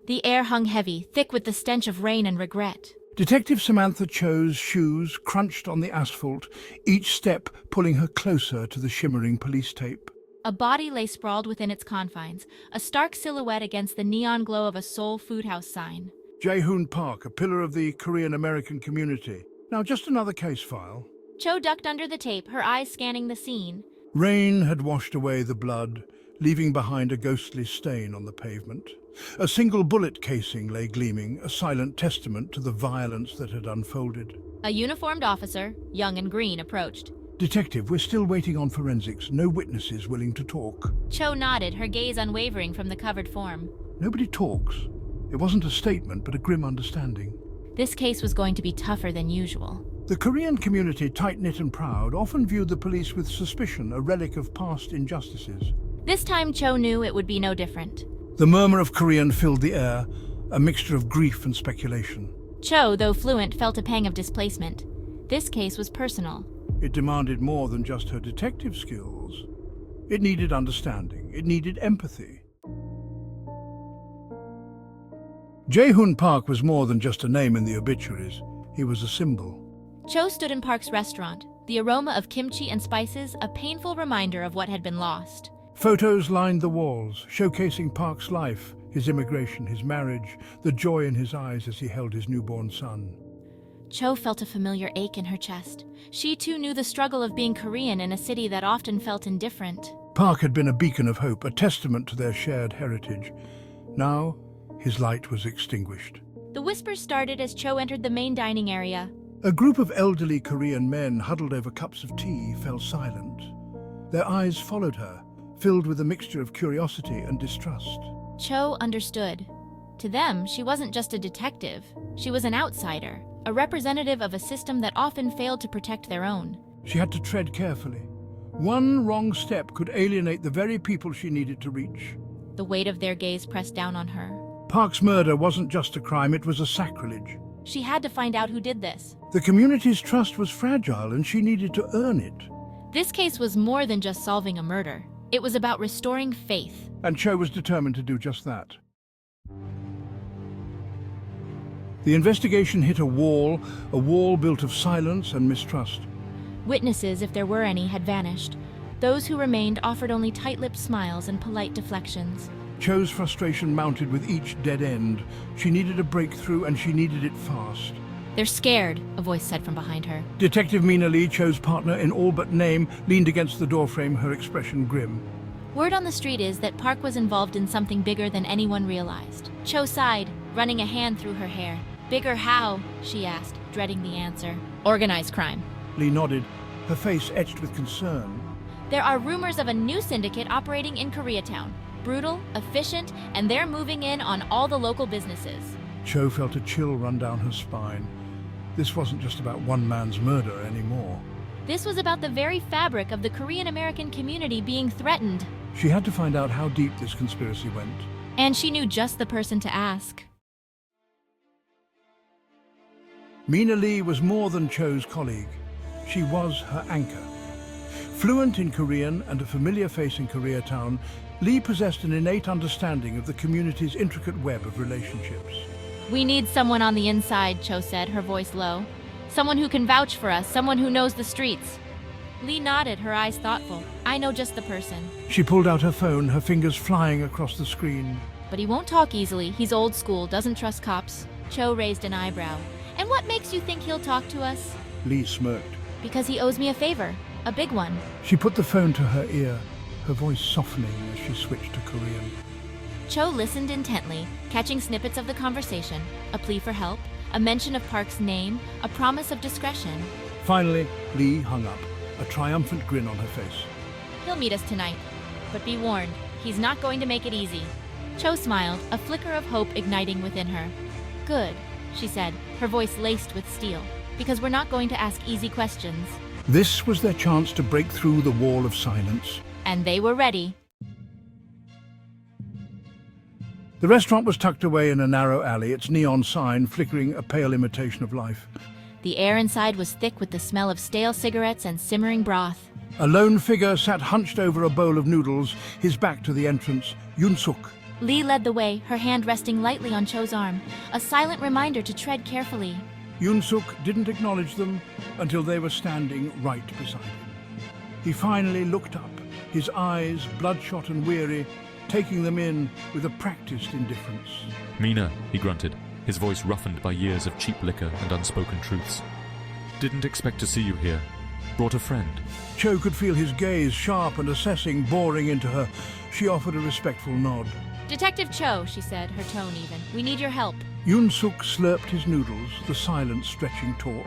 The air hung heavy, thick with the stench of rain and regret. Detective Samantha Cho's shoes crunched on the asphalt, each step pulling her closer to the shimmering police tape. A body lay sprawled within its confines, a stark silhouette against the neon glow of a Seoul food house sign. Jae-hoon Park, a pillar of the Korean-American community. Now just another case file. Cho ducked under the tape, her eyes scanning the scene. Rain had washed away the blood, leaving behind a ghostly stain on the pavement. A single bullet casing lay gleaming, a silent testament to the violence that had unfolded. A uniformed officer, young and green, approached. Detective, we're still waiting on forensics. No witnesses willing to talk. Cho nodded, her gaze unwavering from the covered form. Nobody talks. It wasn't a statement, but a grim understanding. This case was going to be tougher than usual. The Korean community, tight-knit and proud, often viewed the police with suspicion, a relic of past injustices. This time Cho knew it would be no different. The murmur of Korean filled the air, a mixture of grief and speculation. Cho, though fluent, felt a pang of displacement. This case was personal. It demanded more than just her detective skills. It needed understanding. It needed empathy. Jae-hoon Park was more than just a name in the obituaries. He was a symbol. Cho stood in Park's restaurant, the aroma of kimchi and spices a painful reminder of what had been lost. Photos lined the walls, showcasing Park's life, his immigration, his marriage, the joy in his eyes as he held his newborn son. Cho felt a familiar ache in her chest. She too knew the struggle of being Korean in a city that often felt indifferent. Park had been a beacon of hope, a testament to their shared heritage. Now, his light was extinguished. The whispers started as Cho entered the main dining area. A group of elderly Korean men huddled over cups of tea fell silent. Their eyes followed her, filled with a mixture of curiosity and distrust. Cho understood. To them, she wasn't just a detective. She was an outsider, a representative of a system that often failed to protect their own. She had to tread carefully. One wrong step could alienate the very people she needed to reach. The weight of their gaze pressed down on her. Park's murder wasn't just a crime, it was a sacrilege. She had to find out who did this. The community's trust was fragile and she needed to earn it. This case was more than just solving a murder. It was about restoring faith. And Cho was determined to do just that. The investigation hit a wall built of silence and mistrust. Witnesses, if there were any, had vanished. Those who remained offered only tight-lipped smiles and polite deflections. Cho's frustration mounted with each dead end. She needed a breakthrough and she needed it fast. They're scared, a voice said from behind her. Detective Mina Lee, Cho's partner in all but name, leaned against the doorframe, her expression grim. Word on the street is that Park was involved in something bigger than anyone realized. Cho sighed, running a hand through her hair. Bigger how? She asked, dreading the answer. Organized crime. Lee nodded, her face etched with concern. There are rumors of a new syndicate operating in Koreatown. Brutal, efficient, and they're moving in on all the local businesses. Cho felt a chill run down her spine. This wasn't just about one man's murder anymore. This was about the very fabric of the Korean-American community being threatened. She had to find out how deep this conspiracy went. And she knew just the person to ask. Mina Lee was more than Cho's colleague. She was her anchor. Fluent in Korean and a familiar face in Koreatown, Lee possessed an innate understanding of the community's intricate web of relationships. We need someone on the inside, Cho said, her voice low. Someone who can vouch for us, someone who knows the streets. Lee nodded, her eyes thoughtful. I know just the person. She pulled out her phone, her fingers flying across the screen. But he won't talk easily. He's old school, doesn't trust cops. Cho raised an eyebrow. And what makes you think he'll talk to us? Lee smirked. Because he owes me a favor. A big one. She put the phone to her ear, her voice softening as she switched to Korean. Cho listened intently, catching snippets of the conversation, a plea for help, a mention of Park's name, a promise of discretion. Finally, Lee hung up, a triumphant grin on her face. He'll meet us tonight, but be warned, he's not going to make it easy. Cho smiled, a flicker of hope igniting within her. Good, she said, her voice laced with steel, because we're not going to ask easy questions. This was their chance to break through the wall of silence. And they were ready. The restaurant was tucked away in a narrow alley, its neon sign flickering a pale imitation of life. The air inside was thick with the smell of stale cigarettes and simmering broth. A lone figure sat hunched over a bowl of noodles, his back to the entrance. Yoon-suk, Lee led the way, her hand resting lightly on Cho's arm, a silent reminder to tread carefully. Yunsuk didn't acknowledge them until they were standing right beside him. He finally looked up, his eyes bloodshot and weary, taking them in with a practiced indifference. "Mina," he grunted, his voice roughened by years of cheap liquor and unspoken truths. "Didn't expect to see you here. Brought a friend." Cho could feel his gaze, sharp and assessing, boring into her. She offered a respectful nod. "Detective Cho," she said, her tone even. "We need your help." Yunsuk slurped his noodles, the silence stretching taut.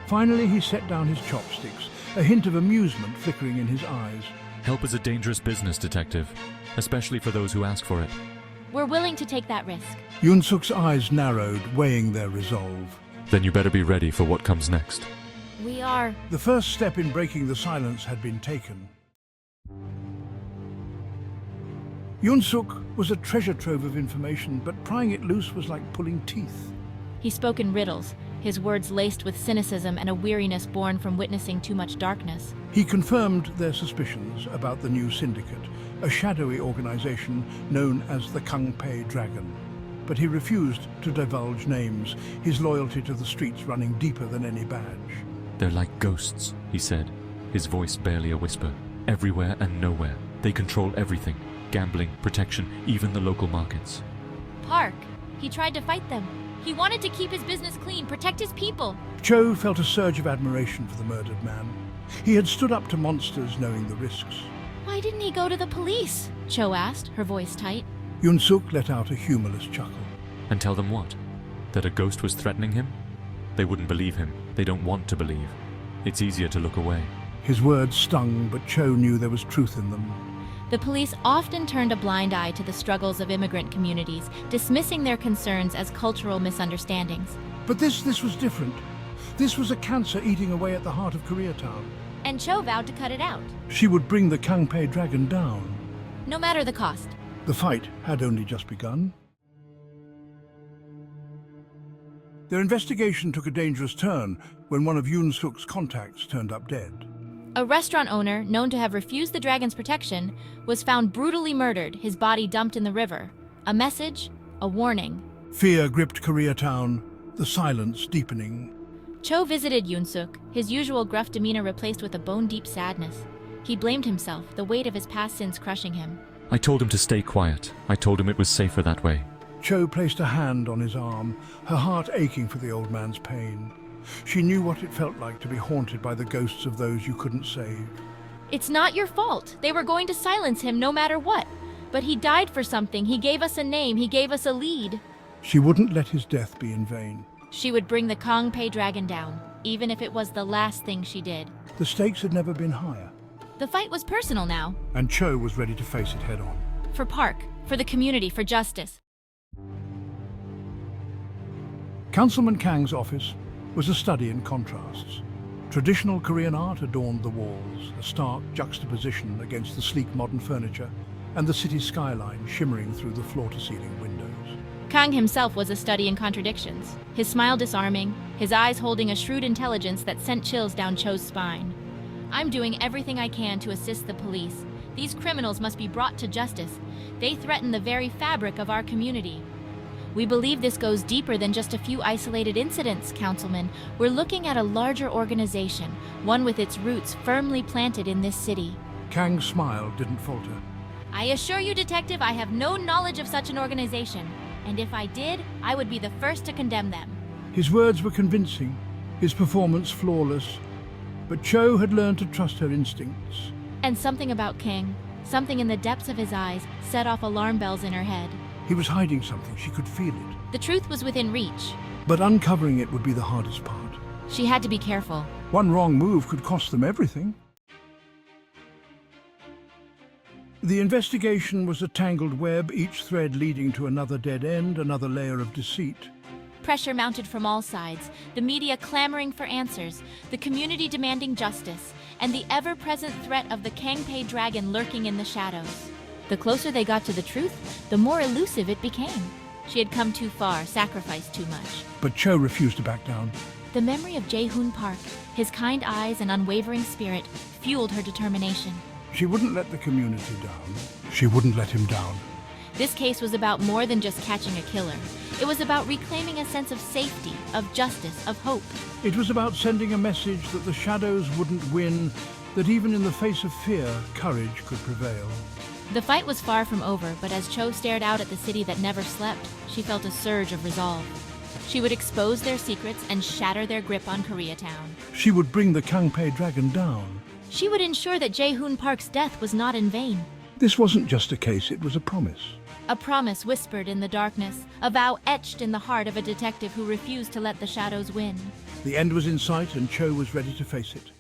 Finally, he set down his chopsticks, a hint of amusement flickering in his eyes. "Help is a dangerous business, Detective, especially for those who ask for it." "We're willing to take that risk." Yunsuk's eyes narrowed, weighing their resolve. "Then you better be ready for what comes next." "We are..." The first step in breaking the silence had been taken. Yunsuk was a treasure trove of information, but prying it loose was like pulling teeth. He spoke in riddles, his words laced with cynicism and a weariness born from witnessing too much darkness. He confirmed their suspicions about the new syndicate, a shadowy organization known as the Kangpei Dragon. But he refused to divulge names, his loyalty to the streets running deeper than any badge. "They're like ghosts," he said, his voice barely a whisper. "Everywhere and nowhere. They control everything. Gambling, protection, even the local markets." Park. He tried to fight them. He wanted to keep his business clean, protect his people. Cho felt a surge of admiration for the murdered man. He had stood up to monsters knowing the risks. "Why didn't he go to the police?" Cho asked, her voice tight. Yunsuk let out a humorless chuckle. "And tell them what? That a ghost was threatening him? They wouldn't believe him. They don't want to believe. It's easier to look away." His words stung, but Cho knew there was truth in them. The police often turned a blind eye to the struggles of immigrant communities, dismissing their concerns as cultural misunderstandings. But this was different. This was a cancer eating away at the heart of Koreatown. And Cho vowed to cut it out, She would bring the Kangpei Dragon down. no matter the cost. The fight had only just begun. Their investigation took a dangerous turn when one of Yunsuk's contacts turned up dead. A restaurant owner, known to have refused the dragon's protection, was found brutally murdered, his body dumped in the river. A message, a warning. Fear gripped Koreatown, the silence deepening. Cho visited Yunsuk, his usual gruff demeanor replaced with a bone-deep sadness. He blamed himself, the weight of his past sins crushing him. "I told him to stay quiet. I told him it was safer that way." Cho placed a hand on his arm, her heart aching for the old man's pain. She knew what it felt like to be haunted by the ghosts of those you couldn't save. "It's not your fault. They were going to silence him no matter what. But he died for something. He gave us a name. He gave us a lead." She wouldn't let his death be in vain. She would bring the Kangpei Dragon down, even if it was the last thing she did. The stakes had never been higher, The fight was personal now. and Cho was ready to face it head on. For Park, for the community, for justice. Councilman Kang's office was a study in contrasts. Traditional Korean art adorned the walls, a stark juxtaposition against the sleek modern furniture and the city skyline shimmering through the floor-to-ceiling windows. Kang himself was a study in contradictions, his smile disarming, his eyes holding a shrewd intelligence that sent chills down Cho's spine. "I'm doing everything I can to assist the police. These criminals must be brought to justice. They threaten the very fabric of our community." "We believe this goes deeper than just a few isolated incidents, Councilman. We're looking at a larger organization, one with its roots firmly planted in this city." Kang's smile didn't falter. "I assure you, Detective, I have no knowledge of such an organization. And if I did, I would be the first to condemn them." His words were convincing, his performance flawless, but Cho had learned to trust her instincts. And something about King, something in the depths of his eyes, set off alarm bells in her head. He was hiding something, she could feel it. The truth was within reach. But uncovering it would be the hardest part. She had to be careful. One wrong move could cost them everything. The investigation was a tangled web, each thread leading to another dead end, another layer of deceit. Pressure mounted from all sides, the media clamoring for answers, the community demanding justice, and the ever-present threat of the Kangpei Dragon lurking in the shadows. The closer they got to the truth, the more elusive it became. She had come too far, sacrificed too much. But Cho refused to back down. The memory of Jae-hoon Park, his kind eyes and unwavering spirit, fueled her determination. She wouldn't let the community down. She wouldn't let him down. This case was about more than just catching a killer. It was about reclaiming a sense of safety, of justice, of hope. It was about sending a message that the shadows wouldn't win, that even in the face of fear, courage could prevail. The fight was far from over, but as Cho stared out at the city that never slept, she felt a surge of resolve. She would expose their secrets and shatter their grip on Koreatown. She would bring the Kangpei dragon down. She would ensure that Jae-hoon Park's death was not in vain. This wasn't just a case, it was a promise. A promise whispered in the darkness, a vow etched in the heart of a detective who refused to let the shadows win. The end was in sight and Cho was ready to face it.